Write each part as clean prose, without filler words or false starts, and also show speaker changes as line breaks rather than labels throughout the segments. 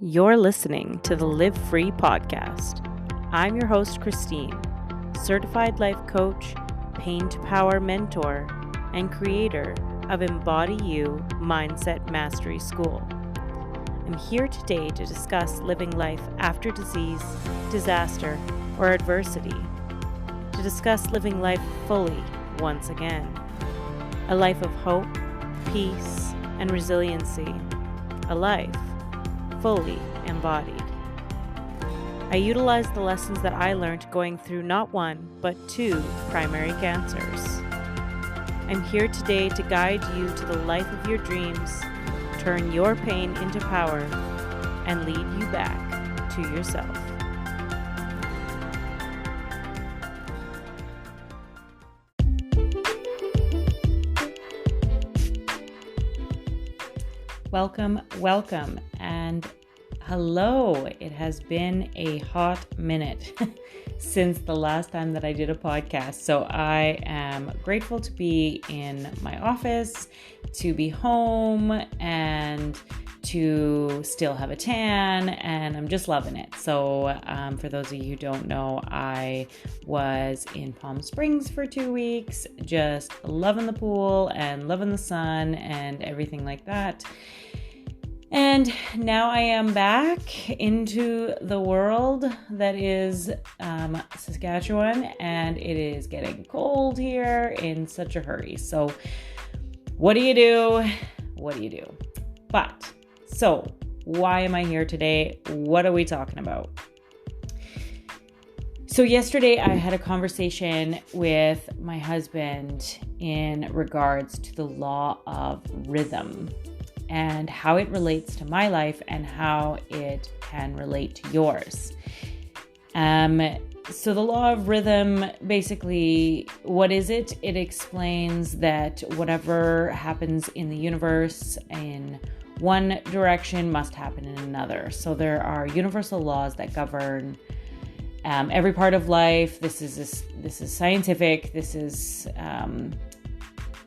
You're listening to the Live Free podcast. I'm your host, Christine, certified life coach, pain to power mentor, and creator of Embody You Mindset Mastery School. I'm here today to discuss living life after disease, disaster, or adversity, to discuss living life fully once again, a life of hope, peace, and resiliency, a life fully embodied. I utilize the lessons that I learned going through not one, but two primary cancers. I'm here today to guide you to the life of your dreams, turn your pain into power, and lead you back to yourself. Welcome, and hello. It has been a hot minute since the last time that I did a podcast. So I am grateful to be in my office, to be home, and to still have a tan, and I'm just loving it. So for those of you who don't know, I was in Palm Springs for 2 weeks, just loving the pool and loving the sun and everything like that. And now I am back into the world that is Saskatchewan, and it is getting cold here in such a hurry. So what do you do? So why am I here today? What are we talking about? So yesterday I had a conversation with my husband in regards to the law of rhythm and how it relates to my life and how it can relate to yours. So the law of rhythm, basically, what is it? It explains that whatever happens in the universe in one direction must happen in another. So there are universal laws that govern every part of life. This is scientific. This is,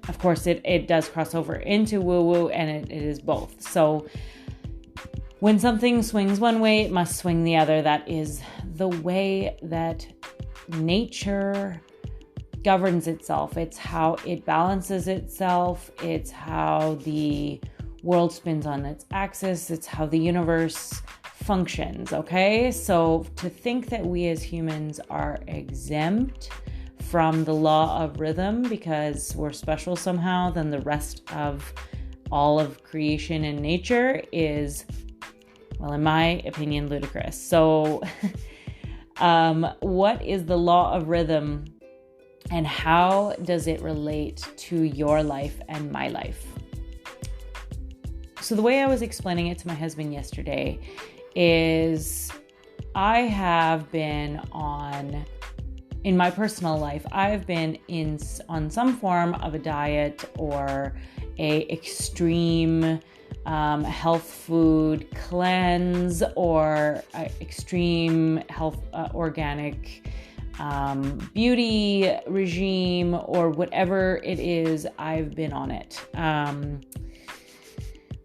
of course, it does cross over into woo-woo, and it is both. So when something swings one way, it must swing the other. That is the way that nature governs itself. It's how it balances itself. It's how the world spins on its axis. It's how the universe functions, okay? So to think that we as humans are exempt from the law of rhythm because we're special somehow than the rest of all of creation and nature is, well, in my opinion, ludicrous. So what is the law of rhythm and how does it relate to your life and my life? So the way I was explaining it to my husband yesterday is I have been in my personal life, I've been on some form of a diet or a extreme health food cleanse or extreme health organic beauty regime or whatever it is, I've been on it.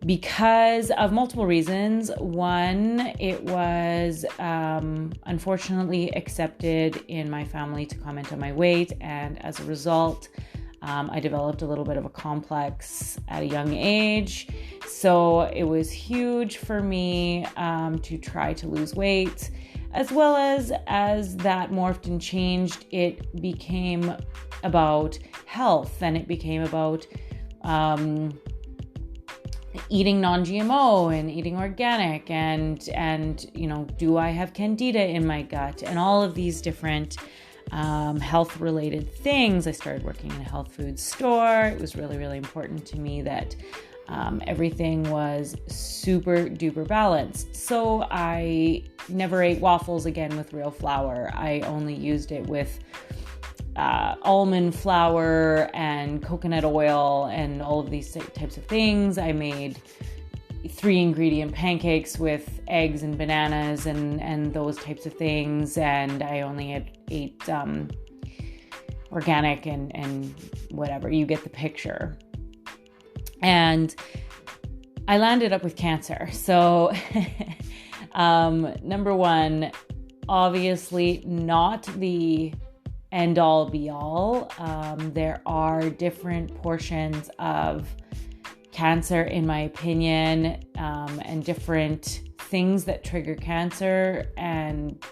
Because of multiple reasons. One, it was unfortunately accepted in my family to comment on my weight, and as a result, I developed a little bit of a complex at a young age. So it was huge for me to try to lose weight, as well as that morphed and changed, it became about health, and it became about eating non-GMO and eating organic and do I have candida in my gut and all of these different health related things. I started working in a health food store. It was really, really important to me that everything was super duper balanced. So I never ate waffles again with real flour. I only used it with almond flour and coconut oil and all of these types of things. I made 3-ingredient pancakes with eggs and bananas and those types of things. And I only ate organic and whatever. You get the picture. And I landed up with cancer. So, number one, obviously not the end all be all. There are different portions of cancer, in my opinion, and different things that trigger cancer and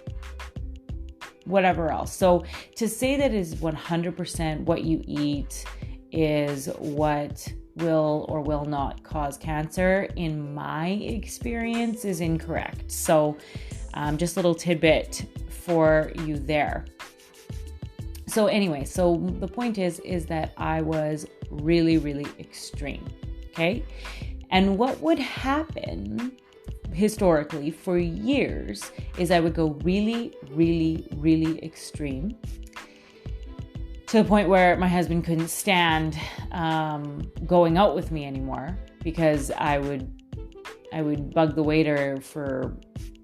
whatever else. So to say that is 100% what you eat is what will or will not cause cancer, in my experience, is incorrect. So just a little tidbit for you there. So anyway, so the point is that I was really, really extreme. Okay. And what would happen historically for years is I would go really, really, really extreme to the point where my husband couldn't stand going out with me anymore, because I would bug the waiter for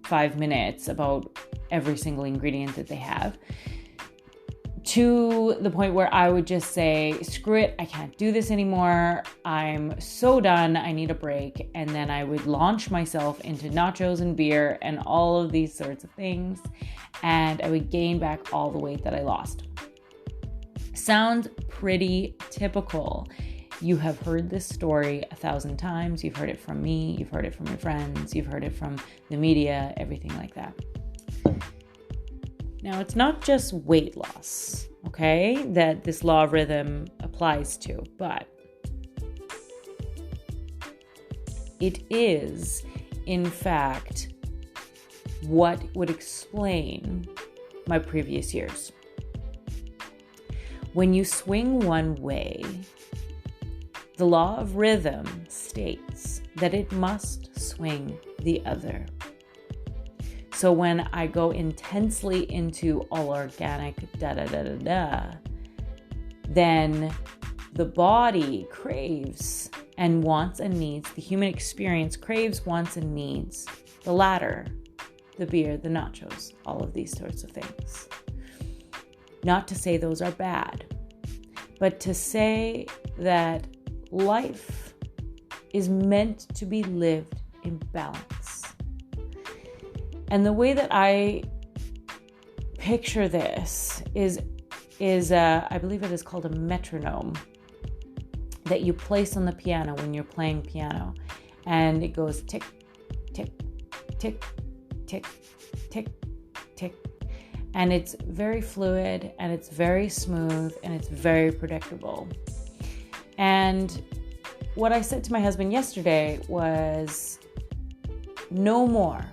5 minutes about every single ingredient that they have, to the point where I would just say, screw it, I can't do this anymore. I'm so done. I need a break. And then I would launch myself into nachos and beer and all of these sorts of things. And I would gain back all the weight that I lost. Sounds pretty typical. You have heard this story 1,000 times. You've heard it from me. You've heard it from your friends. You've heard it from the media, everything like that. Now, it's not just weight loss, okay, that this law of rhythm applies to, but it is, in fact, what would explain my previous years. When you swing one way, the law of rhythm states that it must swing the other. So when I go intensely into all organic, then the body craves and wants and needs, the human experience craves, wants, and needs the latter, the beer, the nachos, all of these sorts of things. Not to say those are bad, but to say that life is meant to be lived in balance. And the way that I picture this is I believe it is called a metronome that you place on the piano when you're playing piano, and it goes tick, tick, tick, tick, tick, tick, and it's very fluid and it's very smooth and it's very predictable. And what I said to my husband yesterday was, no more.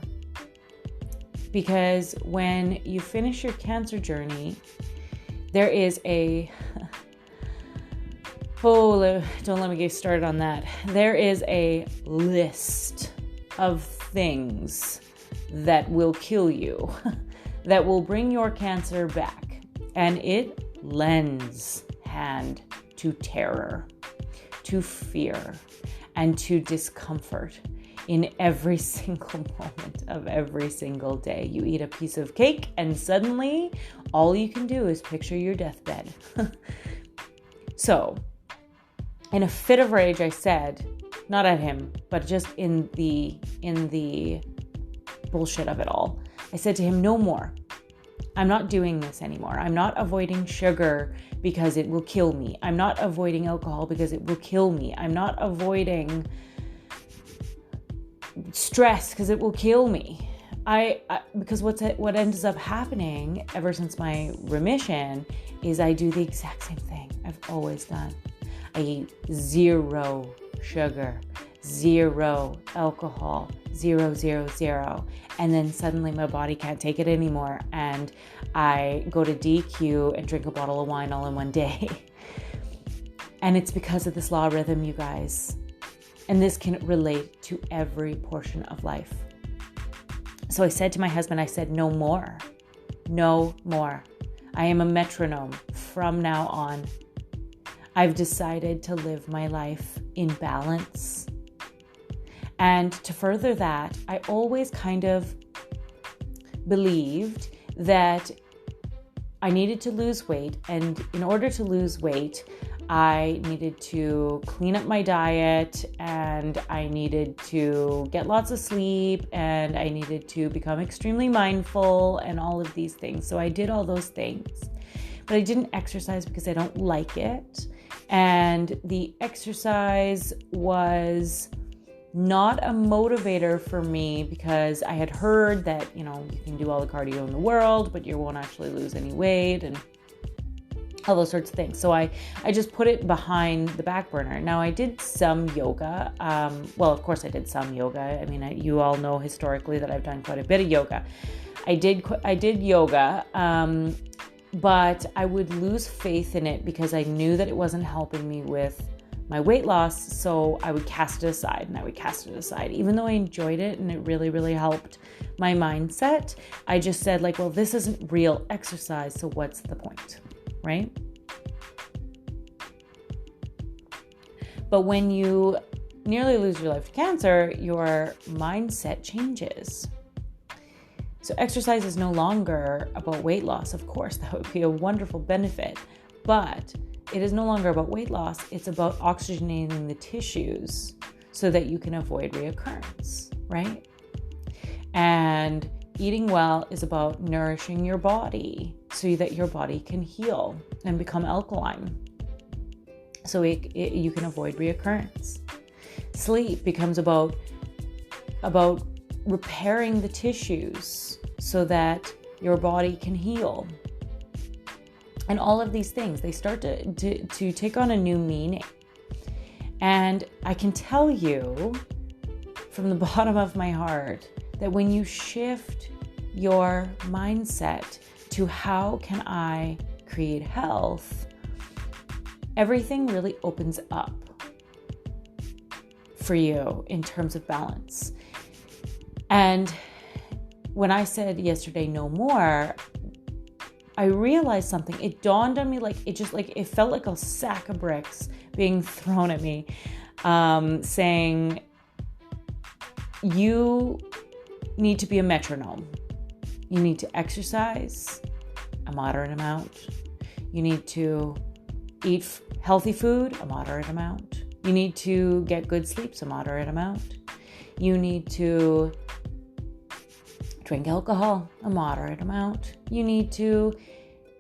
Because when you finish your cancer journey, there is don't let me get started on that. There is a list of things that will kill you, that will bring your cancer back. And it lends hand to terror, to fear, and to discomfort. In every single moment of every single day. You eat a piece of cake and suddenly all you can do is picture your deathbed. So, in a fit of rage, I said, not at him, but just in the bullshit of it all, I said to him, no more. I'm not doing this anymore. I'm not avoiding sugar because it will kill me. I'm not avoiding alcohol because it will kill me. I'm not avoiding stress because it will kill me. Because what ends up happening ever since my remission is I do the exact same thing I've always done. I eat 0 sugar, 0 alcohol, 0, 0, 0. And then suddenly my body can't take it anymore. And I go to DQ and drink a bottle of wine all in one day. And it's because of this law of rhythm, you guys. And this can relate to every portion of life. So I said to my husband, I said, no more. No more. I am a metronome from now on. I've decided to live my life in balance. And to further that, I always kind of believed that I needed to lose weight. And in order to lose weight, I needed to clean up my diet, and I needed to get lots of sleep, and I needed to become extremely mindful and all of these things. So I did all those things, but I didn't exercise because I don't like it. And the exercise was not a motivator for me because I had heard that, you can do all the cardio in the world, but you won't actually lose any weight and all those sorts of things. So I just put it behind the back burner. Now, I did some yoga. Of course I did some yoga. I mean, you all know historically that I've done quite a bit of yoga. I did yoga, but I would lose faith in it because I knew that it wasn't helping me with my weight loss. So I would cast it aside, even though I enjoyed it and it really, really helped my mindset. I just said this isn't real exercise. So what's the point? Right? But when you nearly lose your life to cancer, your mindset changes. So exercise is no longer about weight loss. Of course, that would be a wonderful benefit, but it is no longer about weight loss. It's about oxygenating the tissues so that you can avoid reoccurrence, right? And eating well is about nourishing your body so that your body can heal and become alkaline, so you can avoid reoccurrence. Sleep becomes about repairing the tissues so that your body can heal. And all of these things, they start to take on a new meaning. And I can tell you from the bottom of my heart that when you shift your mindset to how can I create health, everything really opens up for you in terms of balance. And when I said yesterday, no more, I realized something. It dawned on me it felt like a sack of bricks being thrown at me, saying, you need to be a metronome. You need to exercise a moderate amount. You need to eat healthy food, a moderate amount. You need to get good sleep, a moderate amount. You need to drink alcohol, a moderate amount. You need to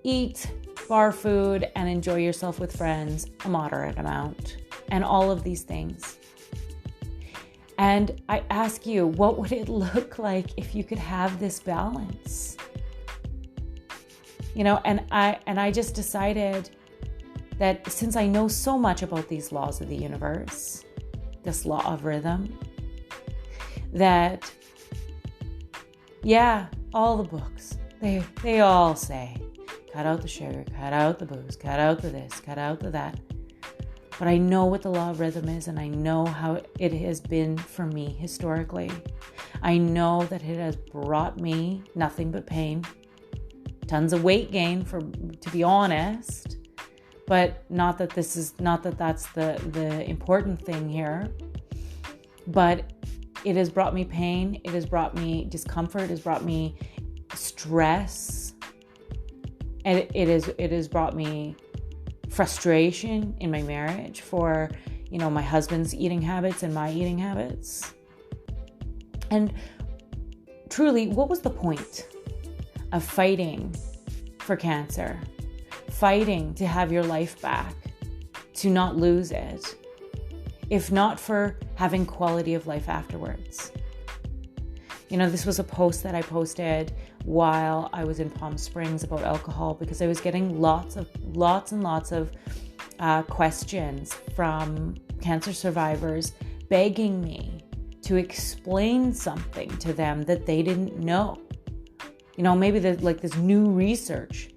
eat bar food and enjoy yourself with friends, a moderate amount. And all of these things. And I ask you, what would it look like if you could have this balance? And I just decided that since I know so much about these laws of the universe, this law of rhythm, that all the books, they all say, cut out the sugar, cut out the booze, cut out the this, cut out the that. But I know what the law of rhythm is, and I know how it has been for me historically. I know that it has brought me nothing but pain, tons of weight gain, to be honest, but not that that's the important thing here. But it has brought me pain, it has brought me discomfort, it has brought me stress, and it has brought me frustration in my marriage for, my husband's eating habits and my eating habits. And truly, what was the point of fighting for cancer, fighting to have your life back, to not lose it, if not for having quality of life afterwards? This was a post that I posted while I was in Palm Springs about alcohol, because I was getting lots and lots of questions from cancer survivors begging me to explain something to them that they didn't know. Maybe this new research,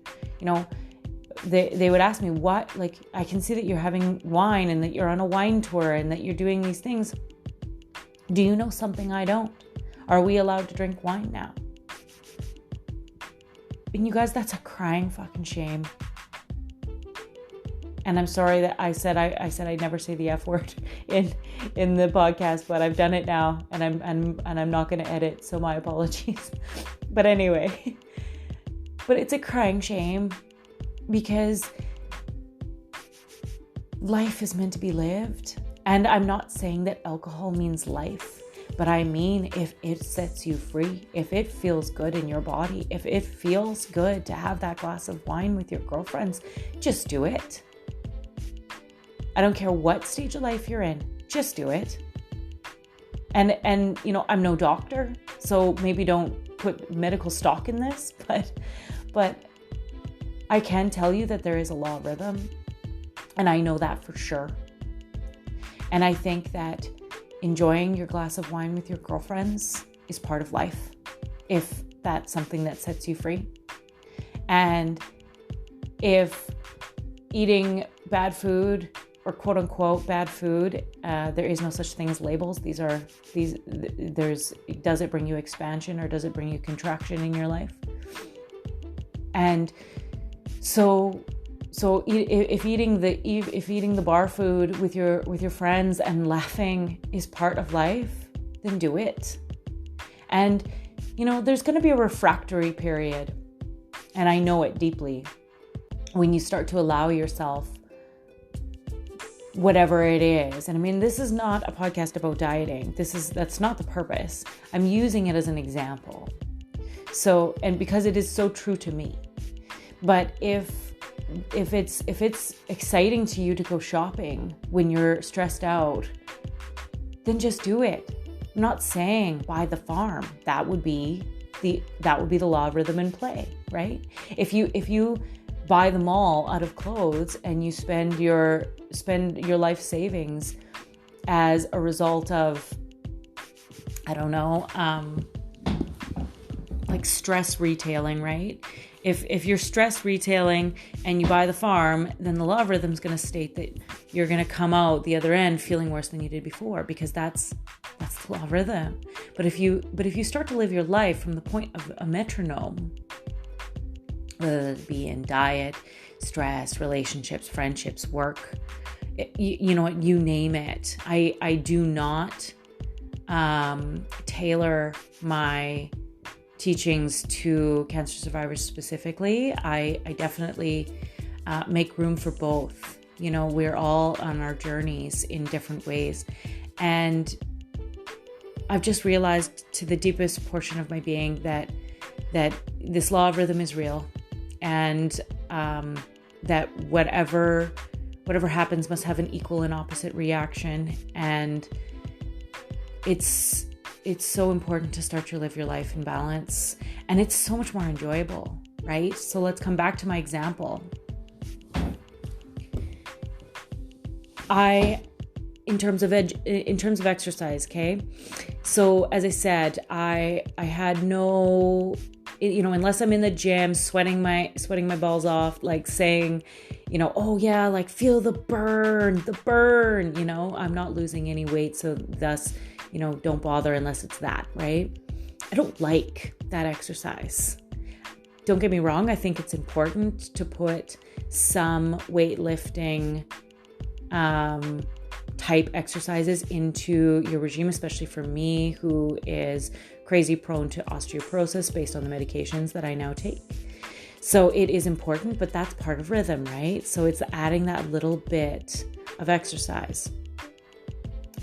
they would ask me, what, I can see that you're having wine and that you're on a wine tour and that you're doing these things. Do you know something I don't? Are we allowed to drink wine now? And you guys, that's a crying fucking shame. And I'm sorry that I said I'd never say the F word in the podcast, but I've done it now, and I'm not going to edit, so my apologies. But anyway, but it's a crying shame, because life is meant to be lived. And I'm not saying that alcohol means life, but I mean, if it sets you free, if it feels good in your body, if it feels good to have that glass of wine with your girlfriends, just do it. I don't care what stage of life you're in, just do it. And I'm no doctor, so maybe don't put medical stock in this, but I can tell you that there is a law of rhythm, and I know that for sure. And I think that enjoying your glass of wine with your girlfriends is part of life, if that's something that sets you free. And if eating bad food, or quote unquote bad food, there is no such thing as labels. Does it bring you expansion or does it bring you contraction in your life? And so if eating the bar food with your friends and laughing is part of life, then do it. And there's going to be a refractory period, and I know it deeply, when you start to allow yourself whatever it is. And I mean, this is not a podcast about dieting. That's not the purpose. I'm using it as an example. So, and because it is so true to me. But if it's exciting to you to go shopping when you're stressed out, then just do it. I'm not saying buy the farm. That would be the law of rhythm in play, right? If you buy them all out of clothes and you spend your life savings as a result of, I don't know, like stress retailing, right? If you're stress retailing and you buy the farm, then the law of rhythm is going to state that you're going to come out the other end feeling worse than you did before, because that's the law of rhythm. But if you start to live your life from the point of a metronome, whether it be in diet, stress, relationships, friendships, work, you name it. I do not tailor my teachings to cancer survivors specifically. I definitely make room for both. We're all on our journeys in different ways. And I've just realized to the deepest portion of my being that this law of rhythm is real, and that whatever happens must have an equal and opposite reaction. And it's so important to start to live your life in balance, and it's so much more enjoyable, right? So let's come back to my example. In terms of exercise, okay? So as I said, I had no, unless I'm in the gym sweating my balls off, like saying, oh yeah, like feel the burn, I'm not losing any weight, so thus, don't bother unless it's that, right? I don't like that exercise. Don't get me wrong. I think it's important to put some weightlifting type exercises into your regime, especially for me, who is crazy prone to osteoporosis based on the medications that I now take. So it is important, but that's part of rhythm, right? So it's adding that little bit of exercise.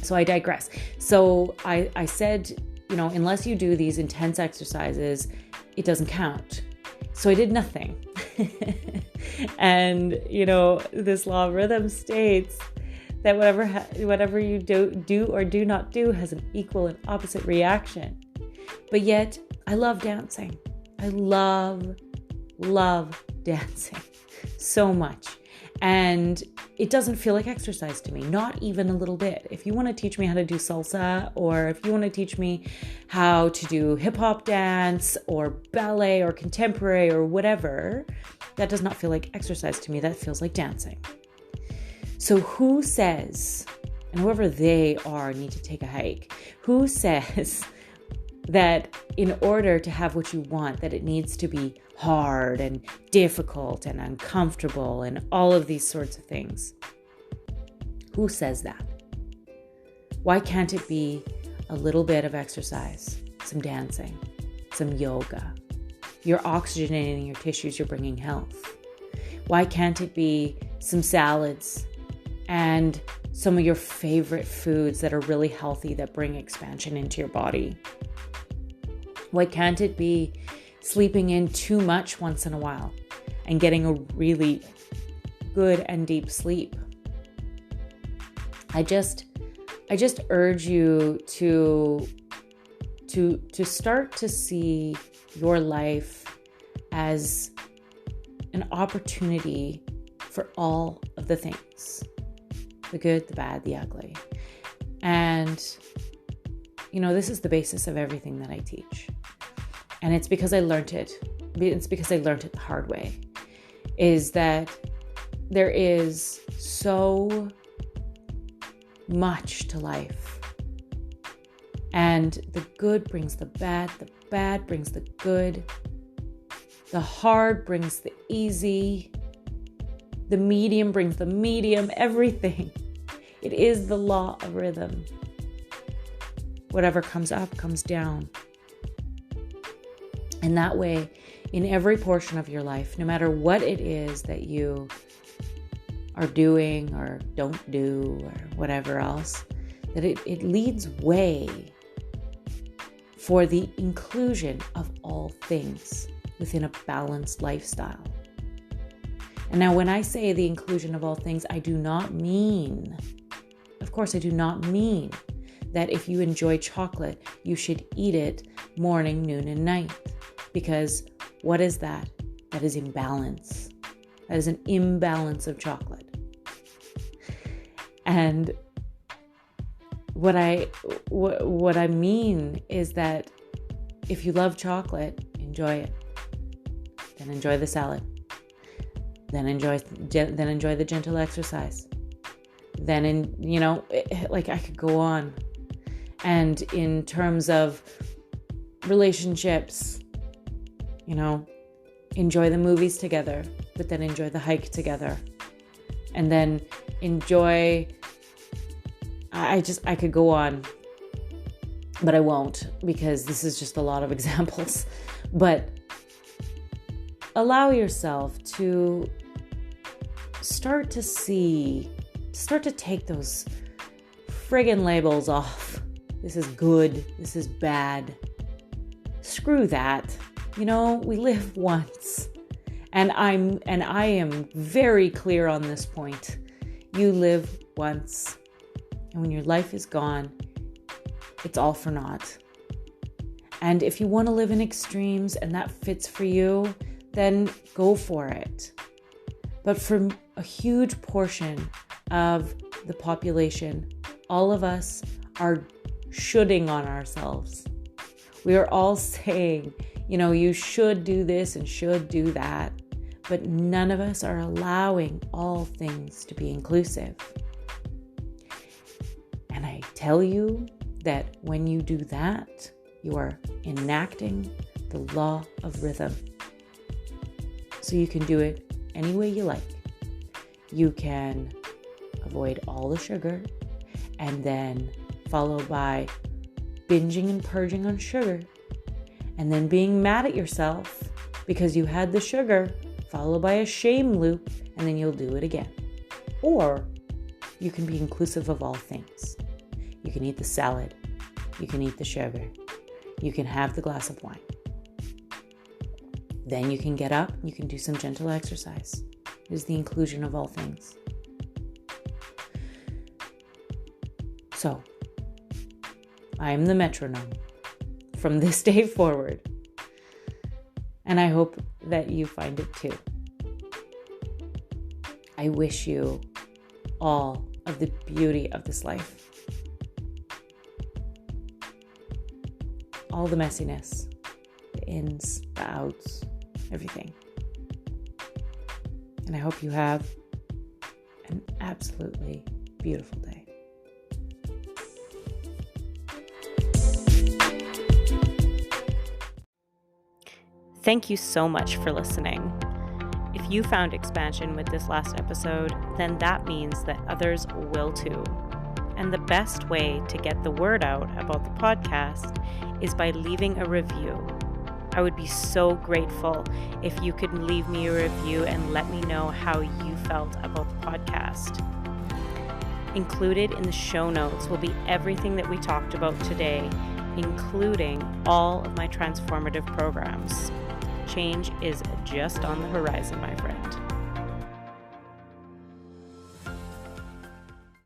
So I digress. So I said, unless you do these intense exercises, it doesn't count. So I did nothing. And, this law of rhythm states that whatever you do or do not do has an equal and opposite reaction. But yet, I love dancing. I love dancing so much. And it doesn't feel like exercise to me, not even a little bit. If you want to teach me how to do salsa, or if you want to teach me how to do hip hop dance or ballet or contemporary or whatever, that does not feel like exercise to me. That feels like dancing. So who says, and whoever they are need to take a hike, who says that in order to have what you want, that it needs to be hard and difficult and uncomfortable and all of these sorts of things? Who says that? Why can't it be a little bit of exercise, some dancing, some yoga? You're oxygenating your tissues, you're bringing health. Why can't it be some salads and some of your favorite foods that are really healthy that bring expansion into your body? Why can't it be sleeping in too much once in a while and getting a really good and deep sleep? I just urge you to start to see your life as an opportunity for all of the things, the good, the bad, the ugly. And, this is the basis of everything that I teach. And it's because I learned it. It's because I learned it the hard way, is that there is so much to life. And the good brings the bad brings the good, the hard brings the easy, the medium brings the medium, everything. It is the law of rhythm. Whatever comes up, comes down. And that way, in every portion of your life, no matter what it is that you are doing or don't do or whatever else, that it leads way for the inclusion of all things within a balanced lifestyle. And now when I say the inclusion of all things, I do not mean that if you enjoy chocolate, you should eat it morning, noon, and night. Because what is that? That is imbalance. That is an imbalance of chocolate. And what I mean is that if you love chocolate, enjoy it. Then enjoy the salad. Then enjoy the gentle exercise. Then I could go on. And in terms of relationships, enjoy the movies together, but then enjoy the hike together. And then enjoy, I could go on, but I won't, because this is just a lot of examples. But allow yourself to start to take those friggin' labels off. This is good, this is bad. Screw that. We live once. And I am very clear on this point. You live once. And when your life is gone, it's all for naught. And if you want to live in extremes and that fits for you, then go for it. But for a huge portion of the population, all of us are shoulding on ourselves. We are all saying, you should do this and should do that. But none of us are allowing all things to be inclusive. And I tell you that when you do that, you are enacting the law of rhythm. So you can do it any way you like. You can avoid all the sugar and then followed by binging and purging on sugar, and then being mad at yourself because you had the sugar, followed by a shame loop, and then you'll do it again. Or you can be inclusive of all things. You can eat the salad, you can eat the sugar, you can have the glass of wine. Then you can get up, you can do some gentle exercise. It is the inclusion of all things. So, I am the metronome from this day forward. And I hope that you find it too. I wish you all of the beauty of this life. All the messiness, the ins, the outs, everything. And I hope you have an absolutely beautiful day.
Thank you so much for listening. If you found expansion with this last episode, then that means that others will too. And the best way to get the word out about the podcast is by leaving a review. I would be so grateful if you could leave me a review and let me know how you felt about the podcast. Included in the show notes will be everything that we talked about today, including all of my transformative programs. Change is just on the horizon, my friend.